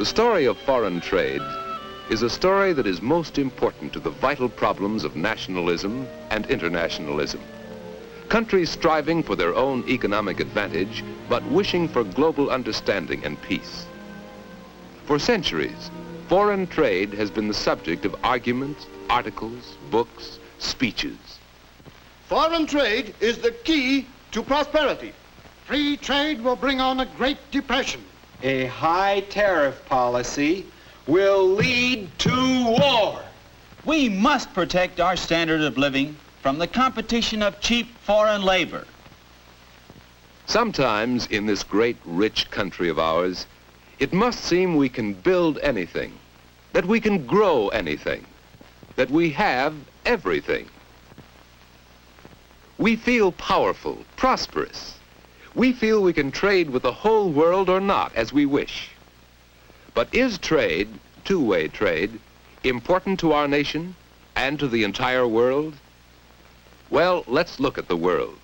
The story of foreign trade is a story that is most important to the vital problems of nationalism and internationalism. Countries striving for their own economic advantage, but wishing for global understanding and peace. For centuries, foreign trade has been the subject of arguments, articles, books, speeches. Foreign trade is the key to prosperity. Free trade will bring on a Great Depression. A high tariff policy will lead to war. We must protect our standard of living from the competition of cheap foreign labor. Sometimes in this great rich country of ours, it must seem we can build anything, that we can grow anything, that we have everything. We feel powerful, prosperous. We feel we can trade with the whole world or not as we wish. But is trade, two-way trade, important to our nation and to the entire world? Well, let's look at the world.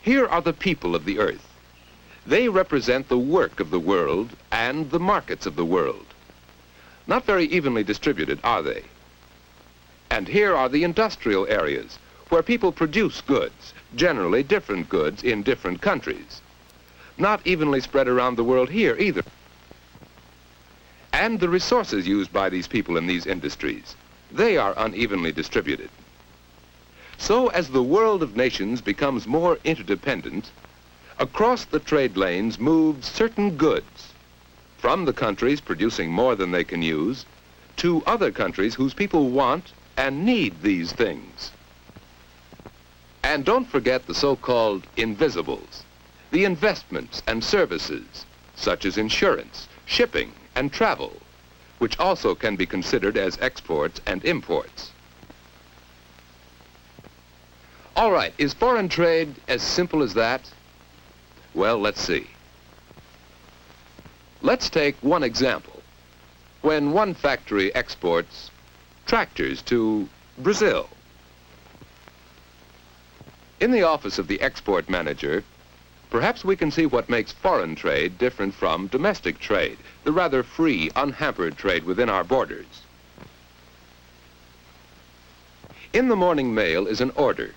Here are the people of the earth. They represent the work of the world and the markets of the world. Not very evenly distributed, are they? And here are the industrial areas where people produce goods, generally different goods in different countries. Not evenly spread around the world here either. And the resources used by these people in these industries, they are unevenly distributed. So as the world of nations becomes more interdependent, across the trade lanes move certain goods from the countries producing more than they can use to other countries whose people want and need these things. And don't forget the so-called invisibles, the investments and services, such as insurance, shipping, and travel, which also can be considered as exports and imports. All right, is foreign trade as simple as that? Well, let's see. Let's take one example. When one factory exports tractors to Brazil. In the office of the export manager, perhaps we can see what makes foreign trade different from domestic trade, the rather free, unhampered trade within our borders. In the morning mail is an order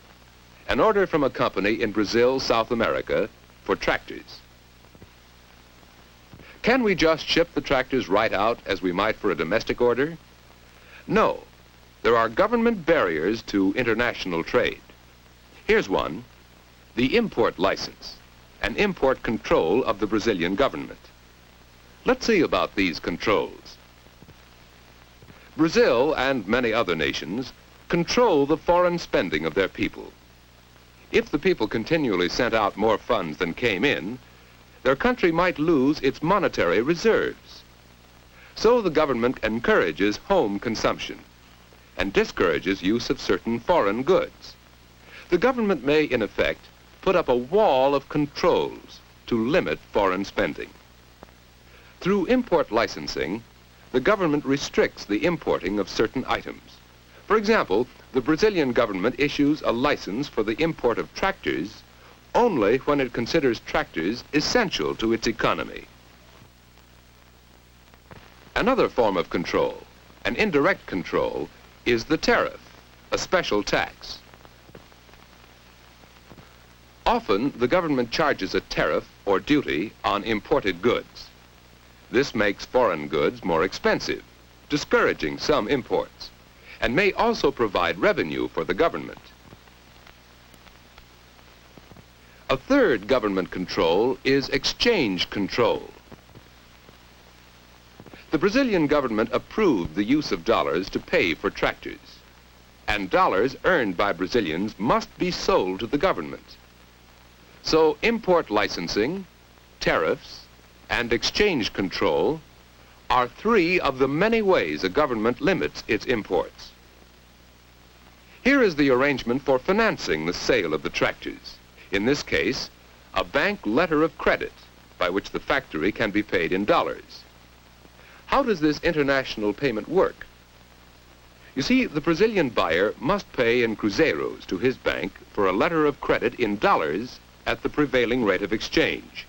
from a company in Brazil, South America, for tractors. Can we just ship the tractors right out as we might for a domestic order? No. There are government barriers to international trade. Here's one, the import license, and import control of the Brazilian government. Let's see about these controls. Brazil and many other nations control the foreign spending of their people. If the people continually sent out more funds than came in, their country might lose its monetary reserves. So the government encourages home consumption and discourages use of certain foreign goods. The government may, in effect, put up a wall of controls to limit foreign spending. Through import licensing, the government restricts the importing of certain items. For example, the Brazilian government issues a license for the import of tractors only when it considers tractors essential to its economy. Another form of control, an indirect control, is the tariff, a special tax. Often, the government charges a tariff or duty on imported goods. This makes foreign goods more expensive, discouraging some imports, and may also provide revenue for the government. A third government control is exchange control. The Brazilian government approved the use of dollars to pay for tractors, and dollars earned by Brazilians must be sold to the government. So import licensing, tariffs, and exchange control are three of the many ways a government limits its imports. Here is the arrangement for financing the sale of the tractors. In this case, a bank letter of credit by which the factory can be paid in dollars. How does this international payment work? You see, the Brazilian buyer must pay in cruzeiros to his bank for a letter of credit in dollars at the prevailing rate of exchange.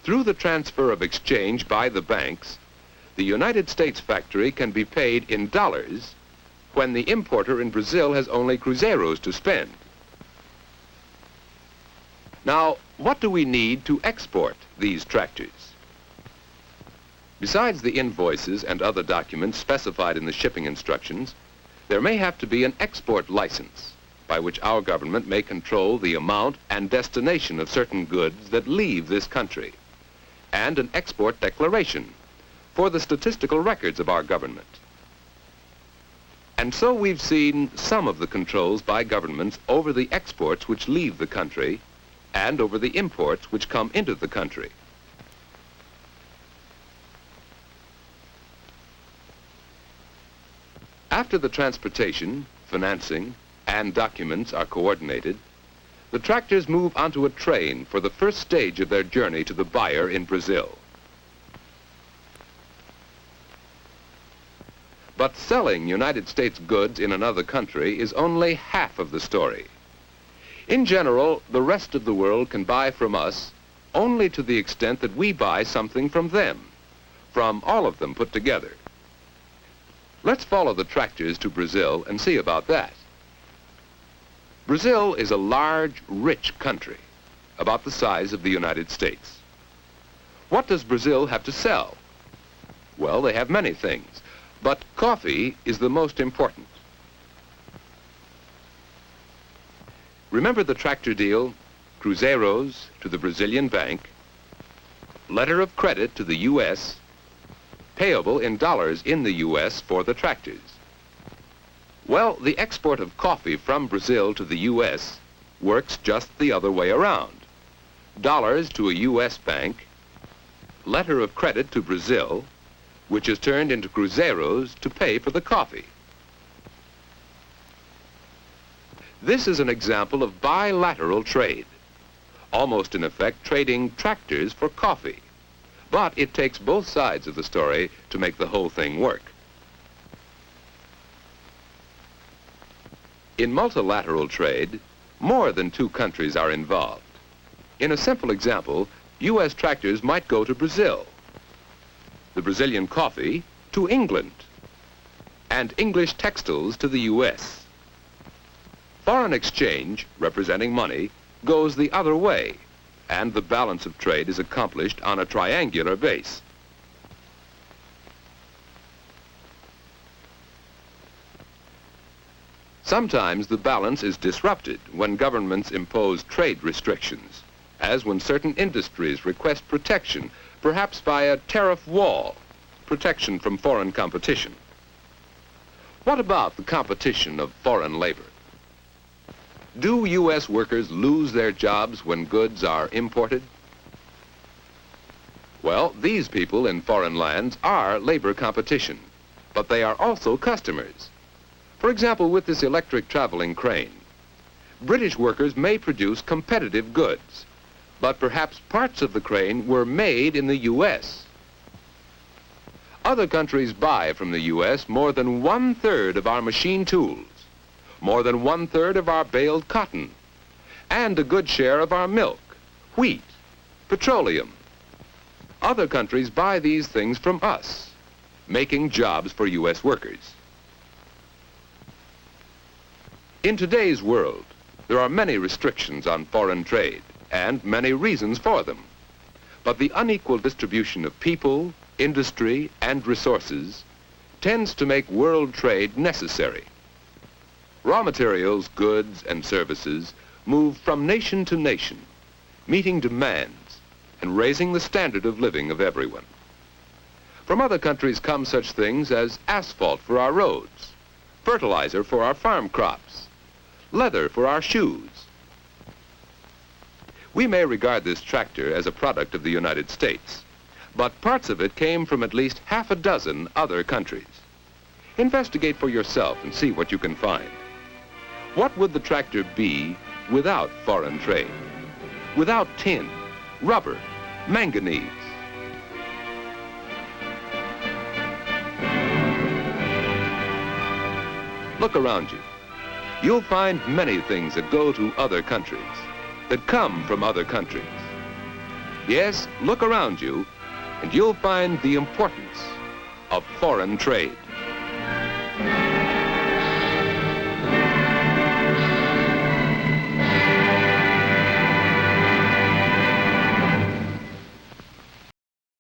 Through the transfer of exchange by the banks, the United States factory can be paid in dollars when the importer in Brazil has only cruzeiros to spend. Now, what do we need to export these tractors? Besides the invoices and other documents specified in the shipping instructions, there may have to be an export license by which our government may control the amount and destination of certain goods that leave this country, and an export declaration for the statistical records of our government. And so we've seen some of the controls by governments over the exports which leave the country and over the imports which come into the country. After the transportation, financing, and documents are coordinated, the tractors move onto a train for the first stage of their journey to the buyer in Brazil. But selling United States goods in another country is only half of the story. In general, the rest of the world can buy from us only to the extent that we buy something from them, from all of them put together. Let's follow the tractors to Brazil and see about that. Brazil is a large, rich country, about the size of the United States. What does Brazil have to sell? Well, they have many things, but coffee is the most important. Remember the tractor deal? Cruzeiros to the Brazilian bank, letter of credit to the U.S., payable in dollars in the U.S. for the tractors. Well, the export of coffee from Brazil to the U.S. works just the other way around. Dollars to a U.S. bank, letter of credit to Brazil, which is turned into cruzeiros to pay for the coffee. This is an example of bilateral trade, almost in effect trading tractors for coffee. But it takes both sides of the story to make the whole thing work. In multilateral trade, more than two countries are involved. In a simple example, U.S. tractors might go to Brazil, the Brazilian coffee to England, and English textiles to the U.S. Foreign exchange, representing money, goes the other way, and the balance of trade is accomplished on a triangular base. Sometimes the balance is disrupted when governments impose trade restrictions, as when certain industries request protection, perhaps by a tariff wall, protection from foreign competition. What about the competition of foreign labor? Do U.S. workers lose their jobs when goods are imported? Well, these people in foreign lands are labor competition, but they are also customers. For example, with this electric traveling crane, British workers may produce competitive goods, but perhaps parts of the crane were made in the U.S. Other countries buy from the U.S. more than 1/3 of our machine tools, more than 1/3 of our baled cotton, and a good share of our milk, wheat, petroleum. Other countries buy these things from us, making jobs for U.S. workers. In today's world, there are many restrictions on foreign trade and many reasons for them. But the unequal distribution of people, industry, and resources tends to make world trade necessary. Raw materials, goods, and services move from nation to nation, meeting demands and raising the standard of living of everyone. From other countries come such things as asphalt for our roads, fertilizer for our farm crops, leather for our shoes. We may regard this tractor as a product of the United States, but parts of it came from at least half a dozen other countries. Investigate for yourself and see what you can find. What would the tractor be without foreign trade? Without tin, rubber, manganese? Look around you. You'll find many things that go to other countries, that come from other countries. Yes, look around you, and you'll find the importance of foreign trade.